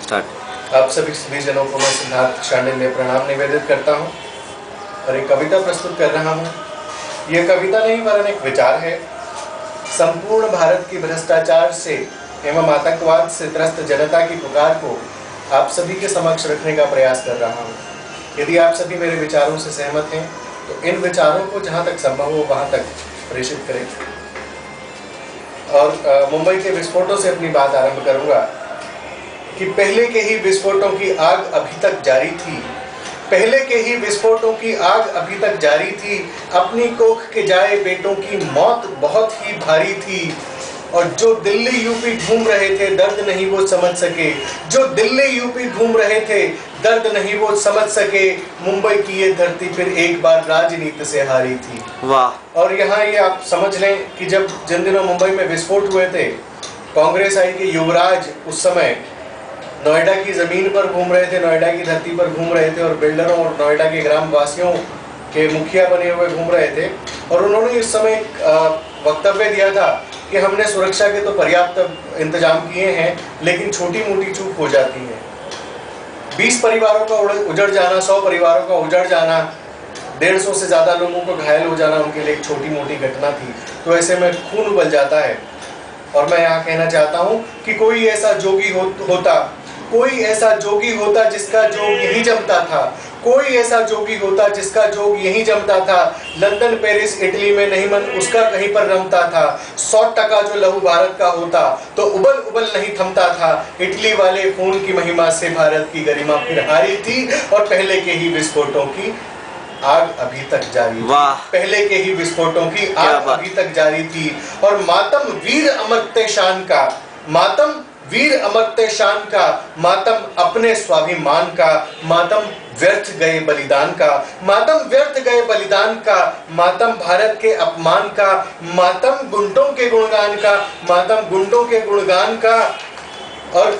Start. आप सभी जनों को मैं सिद्धार्थ शांडिल्य प्रणाम निवेदित करता हूँ और एक कविता प्रस्तुत कर रहा हूँ। यह कविता नहीं वरन एक विचार है। संपूर्ण भारत की भ्रष्टाचार से एवं आतंकवाद से त्रस्त जनता की पुकार को आप सभी के समक्ष रखने का प्रयास कर रहा हूँ। यदि आप सभी मेरे विचारों से सहमत हैं तो इन विचारों को जहाँ तक संभव हो वहाँ तक प्रेषित करें। और मुंबई के विस्फोटों से अपनी बात आरंभ करूँगा कि पहले के ही विस्फोटों की आग अभी तक जारी थी। पहले के ही विस्फोटों की आग अभी तक जारी थी। अपनी कोख के जाए बेटों की मौत बहुत ही भारी थी। और जो दिल्ली यूपी घूम रहे थे दर्द नहीं वो समझ सके। जो दिल्ली यूपी घूम रहे थे दर्द नहीं वो समझ सके। मुंबई की ये धरती फिर एक बार राजनीति से हारी थी। वाह। और यहाँ ये आप समझ लें कि जब जिन दिनों मुंबई में विस्फोट हुए थे, कांग्रेस आई के युवराज उस समय नोएडा की ज़मीन पर घूम रहे थे, नोएडा की धरती पर घूम रहे थे और बिल्डरों और नोएडा के ग्राम वासियों के मुखिया बने हुए घूम रहे थे। और उन्होंने इस समय वक्तव्य दिया था कि हमने सुरक्षा के तो पर्याप्त इंतजाम किए हैं, लेकिन छोटी मोटी चूक हो जाती है। 20 परिवारों का उजड़ जाना, 100 परिवारों का उजड़ जाना, 150 से ज़्यादा लोगों को घायल हो जाना उनके लिए एक छोटी मोटी घटना थी। तो ऐसे में खून उबल जाता है। और मैं यहाँ कहना चाहता हूँ कि कोई ऐसा जोगी कोई ऐसा जोगी होता जिसका जोग यही जमता था। कोई ऐसा जोगी होता जिसका जोग यही जमता था। लंदन पेरिस इटली में नहीं मन उसका कहीं पर रमता था। 100% जो लहू भारत का होता तो उबल उबल नहीं थमता था। इटली वाले खून की महिमा से भारत की गरिमा फिर हारी थी। और पहले के ही विस्फोटों की आग अभी तक जारी थी। पहले के ही विस्फोटों की आग अभी तक जारी थी। और मातम वीर अमर्त्य शान का, मातम वीर अमर्त्य शान का, मातम अपने स्वाभिमान का, मातम व्यर्थ गए बलिदान का, मातम व्यर्थ गए बलिदान का, मातम भारत के अपमान का, मातम गुंडों के गुणगान का, मातम गुंडों के गुणगान का। और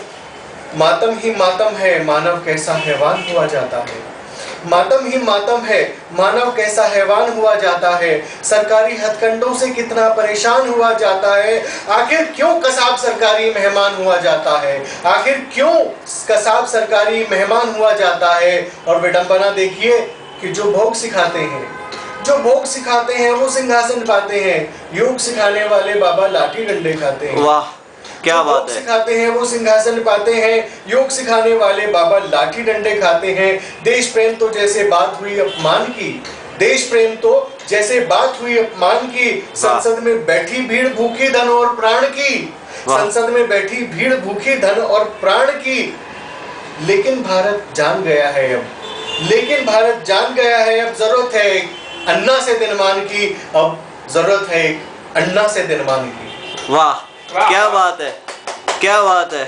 मातम ही मातम है, मानव कैसा हैवान हुआ जाता है। मातम ही मातम है, मानव कैसा हैवान हुआ जाता है। सरकारी हथकंडों से कितना परेशान हुआ जाता है। आखिर क्यों कसाब सरकारी मेहमान हुआ जाता है। आखिर क्यों कसाब सरकारी मेहमान हुआ जाता है। और विडंबना देखिए कि जो भोग सिखाते हैं वो सिंहासन पाते हैं। योग सिखाने वाले बाबा लाठी डंडे खाते हैं। वाह, क्या बात है। सिखाते हैं वो सिंहासन पाते हैं। योग सिखाने वाले बाबा लाठी डंडे खाते हैं। देश प्रेम तो जैसे बात हुई अपमान की, देश प्रेम तो जैसे बात हुई अपमान की। संसद में बैठी भीड़ भूखी धन और प्राण की, संसद में बैठी भीड़ भूखी धन और प्राण की। लेकिन भारत जान गया है अब, लेकिन भारत जान गया है अब जरूरत है एक अन्ना से दिनमान की। अब जरूरत है एक अन्ना से दिनमान की। वाह, क्या बात है, क्या बात है।